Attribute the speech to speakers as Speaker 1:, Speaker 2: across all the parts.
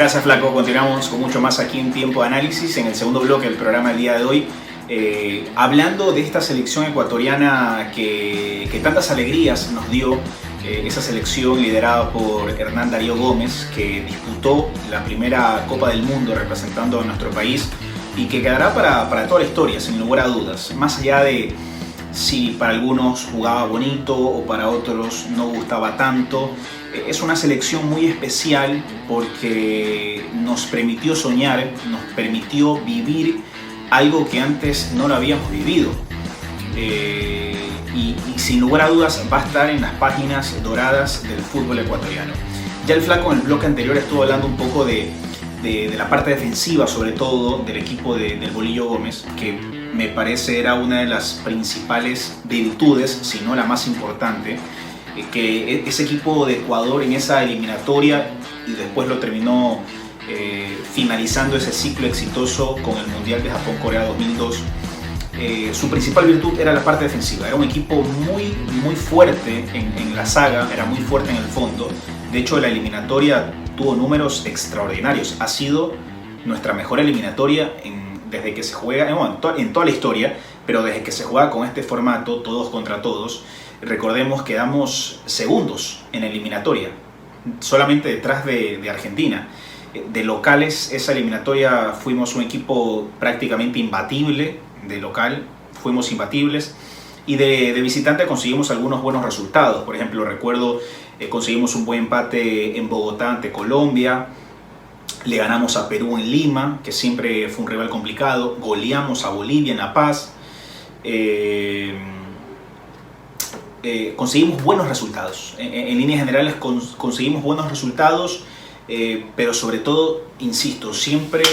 Speaker 1: Gracias, Flaco. Continuamos con mucho más aquí en Tiempo de Análisis, en el segundo bloque del programa del día de hoy, hablando de esta selección ecuatoriana que tantas alegrías nos dio, esa selección liderada por Hernán Darío Gómez, que disputó la primera Copa del Mundo representando a nuestro país y que quedará para toda la historia, sin lugar a dudas, más allá de si para algunos jugaba bonito o para otros no gustaba tanto. Es una selección muy especial porque nos permitió soñar, nos permitió vivir algo que antes no lo habíamos vivido. Y sin lugar a dudas va a estar en las páginas doradas del fútbol ecuatoriano. Ya el Flaco en el bloque anterior estuvo hablando un poco de la parte defensiva, sobre todo del equipo del Bolillo Gómez, que me parece era una de las principales virtudes, si no la más importante, que ese equipo de Ecuador en esa eliminatoria, y después lo terminó finalizando ese ciclo exitoso con el Mundial de Japón-Corea 2002. Su principal virtud era la parte defensiva. Era un equipo muy fuerte en la saga, era muy fuerte en el fondo. De hecho, la eliminatoria tuvo números extraordinarios. Ha sido nuestra mejor eliminatoria desde que se juega, en toda la historia, pero desde que se juega con este formato, todos contra todos. Recordemos que quedamos segundos en eliminatoria, solamente detrás de Argentina. De locales, esa eliminatoria fuimos un equipo prácticamente imbatible. De local fuimos imbatibles, y de visitante conseguimos algunos buenos resultados. Por ejemplo, recuerdo conseguimos un buen empate en Bogotá ante Colombia, le ganamos a Perú en Lima, que siempre fue un rival complicado, goleamos a Bolivia en La Paz. Conseguimos buenos resultados, en líneas generales conseguimos buenos resultados, pero sobre todo, insisto, siempre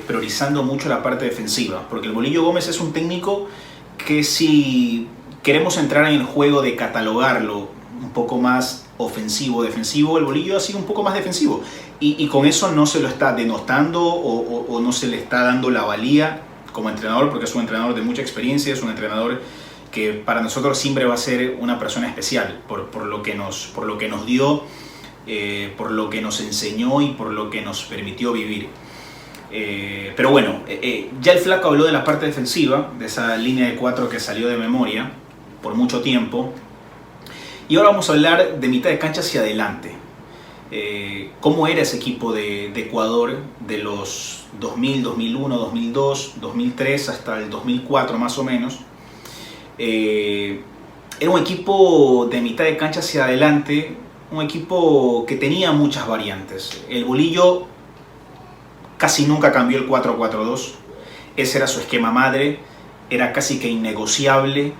Speaker 1: priorizando mucho la parte defensiva, porque el Bolillo Gómez es un técnico que, si queremos entrar en el juego de catalogarlo un poco más ofensivo, defensivo, el Bolillo ha sido un poco más defensivo, y con eso no se lo está denotando o no se le está dando la valía como entrenador, porque es un entrenador de mucha experiencia, es un entrenador que para nosotros siempre va a ser una persona especial por lo que nos dio, por lo que nos enseñó y por lo que nos permitió vivir. Pero bueno, ya el Flaco habló de la parte defensiva, de esa línea de 4 que salió de memoria por mucho tiempo, y ahora vamos a hablar de mitad de cancha hacia adelante. ¿Cómo era ese equipo de Ecuador de los 2000, 2001, 2002, 2003 hasta el 2004 más o menos? Era un equipo de mitad de cancha hacia adelante, un equipo que tenía muchas variantes. El Bolillo casi nunca cambió el 4-4-2, ese era su esquema madre, era casi que innegociable.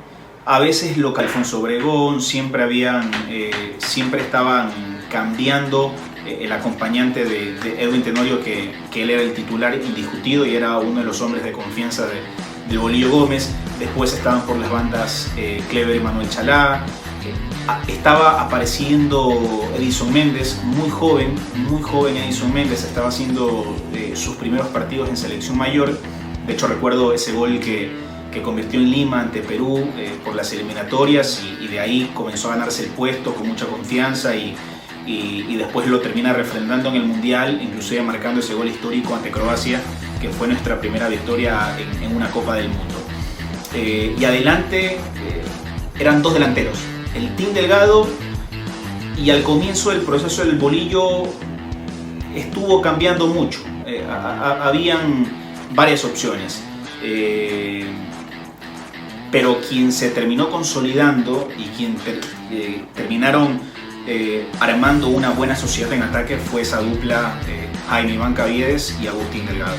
Speaker 1: A veces lo que Alfonso Obregón, siempre estaban cambiando el acompañante de Edwin Tenorio, que él era el titular indiscutido y era uno de los hombres de confianza del Bolillo Gómez. Después estaban por las bandas Clever y Manuel Chalá. Estaba apareciendo Edison Méndez, muy joven Edison Méndez, estaba haciendo sus primeros partidos en selección mayor. De hecho, recuerdo ese gol que convirtió en Lima ante Perú por las eliminatorias, y de ahí comenzó a ganarse el puesto con mucha confianza, y después lo termina refrendando en el Mundial, inclusive marcando ese gol histórico ante Croacia, que fue nuestra primera victoria en una Copa del Mundo. Y adelante eran dos delanteros, el Team Delgado, y al comienzo del proceso del Bolillo estuvo cambiando mucho. Habían varias opciones, pero quien se terminó consolidando y quien terminaron armando una buena sociedad en ataque fue esa dupla, Jaime Iván Caviedes y Agustín Delgado.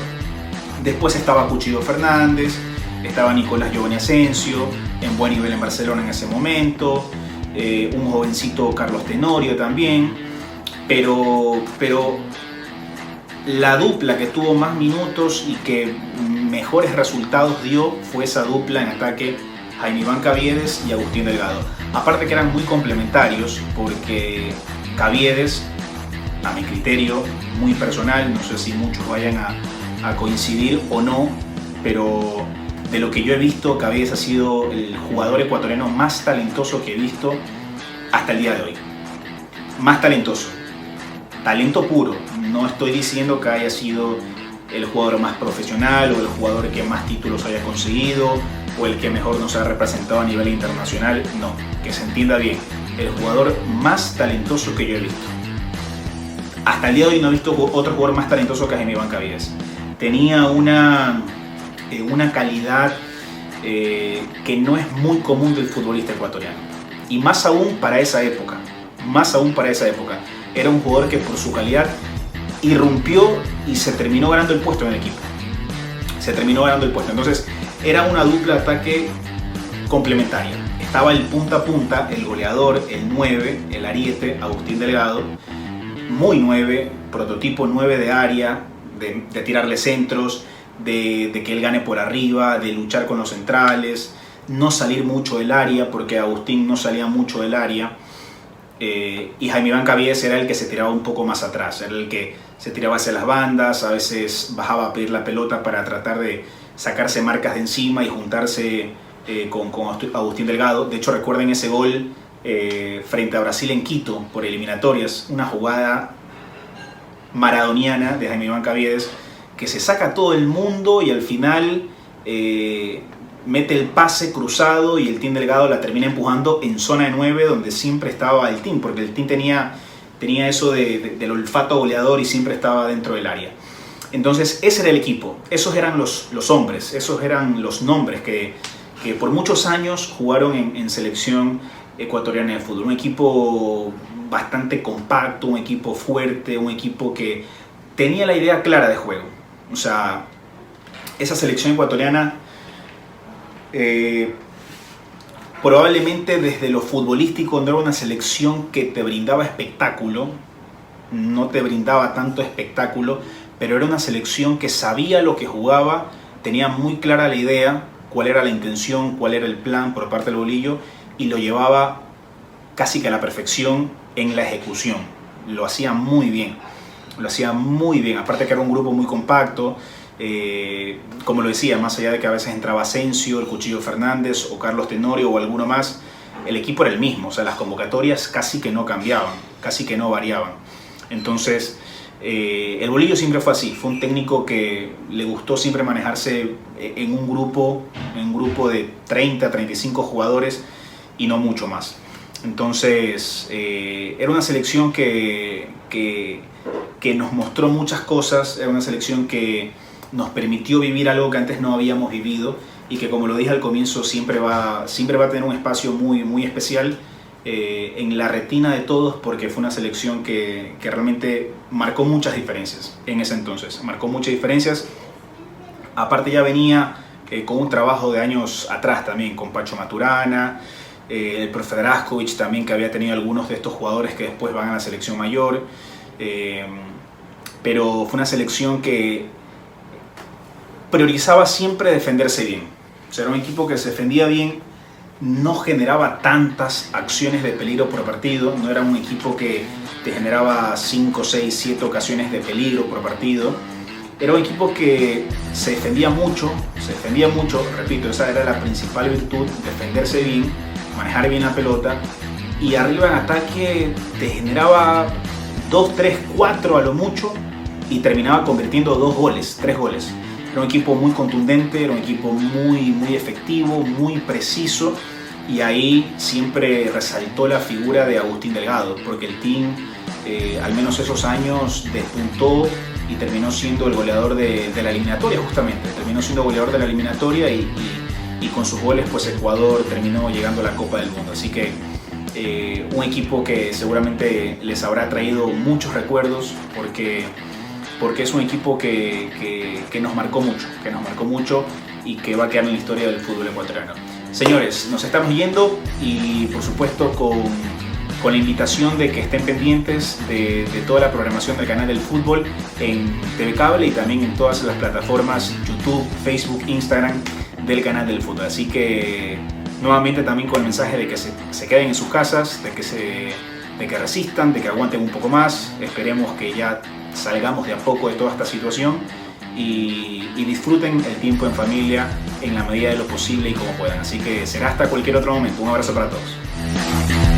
Speaker 1: Después estaba Cuchillo Fernández, estaba Nicolás Giovanni Asensio, en buen nivel en Barcelona en ese momento, un jovencito Carlos Tenorio también, pero la dupla que tuvo más minutos y que mejores resultados dio fue esa dupla en ataque, Jaime Iván Caviedes y Agustín Delgado. Aparte que eran muy complementarios, porque Caviedes, a mi criterio muy personal, no sé si muchos vayan a coincidir o no, pero de lo que yo he visto, Caviedes ha sido el jugador ecuatoriano más talentoso que he visto hasta el día de hoy. Más talentoso. Talento puro, No estoy diciendo que haya sido el jugador más profesional o el jugador que más títulos haya conseguido o el que mejor nos ha representado a nivel internacional. No, que se entienda bien, el jugador más talentoso que yo he visto. Hasta el día de hoy no he visto otro jugador más talentoso que Jaime Bancavides. Tenía una calidad que no es muy común del futbolista ecuatoriano. Y más aún para esa época. Era un jugador que por su calidad irrumpió y se terminó ganando el puesto en el equipo. Entonces era una dupla de ataque complementaria. Estaba el punta a punta, el goleador, el 9, el ariete, Agustín Delgado. Muy 9, prototipo 9 de área, de tirarle centros, de que él gane por arriba, de luchar con los centrales, no salir mucho del área, porque Agustín no salía mucho del área. Y Jaime Bancavides era el que se tiraba un poco más atrás, era el que se tiraba hacia las bandas, a veces bajaba a pedir la pelota para tratar de sacarse marcas de encima y juntarse con Agustín Delgado. De hecho, recuerden ese gol frente a Brasil en Quito por eliminatorias, una jugada maradoniana de Jaime Bancavides que se saca a todo el mundo y al final mete el pase cruzado y el Team Delgado la termina empujando en zona de 9 donde siempre estaba el Team, porque el Team tenía eso del olfato goleador y siempre estaba dentro del área. Entonces ese era el equipo, esos eran los hombres, esos eran los nombres que por muchos años jugaron en selección ecuatoriana de fútbol. Un equipo bastante compacto, un equipo fuerte, un equipo que tenía la idea clara de juego. O sea, esa selección ecuatoriana probablemente desde lo futbolístico no era una selección que te brindaba espectáculo, no te brindaba tanto espectáculo, pero era una selección que sabía lo que jugaba, tenía muy clara la idea, cuál era la intención, cuál era el plan por parte del Bolillo, y lo llevaba casi que a la perfección en la ejecución. Lo hacía muy bien, aparte que era un grupo muy compacto. Como lo decía, más allá de que a veces entraba Asensio, el Cuchillo Fernández o Carlos Tenorio o alguno más, el equipo era el mismo, o sea, las convocatorias casi que no cambiaban, casi que no variaban. Entonces, el Bolillo siempre fue así, fue un técnico que le gustó siempre manejarse en un grupo de 30, 35 jugadores y no mucho más. Entonces, era una selección que nos mostró muchas cosas, era una selección que nos permitió vivir algo que antes no habíamos vivido y que, como lo dije al comienzo, siempre va a tener un espacio muy, muy especial en la retina de todos, porque fue una selección que realmente marcó muchas diferencias en ese entonces, aparte ya venía con un trabajo de años atrás también, con Pacho Maturana, el profe Draskovic también, que había tenido algunos de estos jugadores que después van a la selección mayor, pero fue una selección que priorizaba siempre defenderse bien. O sea, era un equipo que se defendía bien, no generaba tantas acciones de peligro por partido, no era un equipo que te generaba 5, 6, 7 ocasiones de peligro por partido. Era un equipo que se defendía mucho, repito, esa era la principal virtud, defenderse bien, manejar bien la pelota, y arriba en ataque te generaba 2, 3, 4 a lo mucho y terminaba convirtiendo 2 goles, 3 goles. Era un equipo muy contundente, era un equipo muy, muy efectivo, muy preciso, y ahí siempre resaltó la figura de Agustín Delgado, porque el team, al menos esos años, despuntó y terminó siendo el goleador de la eliminatoria, justamente. Terminó siendo goleador de la eliminatoria y con sus goles, pues Ecuador terminó llegando a la Copa del Mundo. Así que un equipo que seguramente les habrá traído muchos recuerdos, porque es un equipo que nos marcó mucho y que va a quedar en la historia del fútbol ecuatoriano. Señores, nos estamos yendo, y por supuesto con la invitación de que estén pendientes de toda la programación del canal del fútbol en TV Cable y también en todas las plataformas YouTube, Facebook, Instagram del canal del fútbol. Así que nuevamente también con el mensaje de que se queden en sus casas, de que resistan, de que aguanten un poco más. Esperemos que ya salgamos de a poco de toda esta situación y disfruten el tiempo en familia en la medida de lo posible y como puedan. Así que será hasta cualquier otro momento. Un abrazo para todos.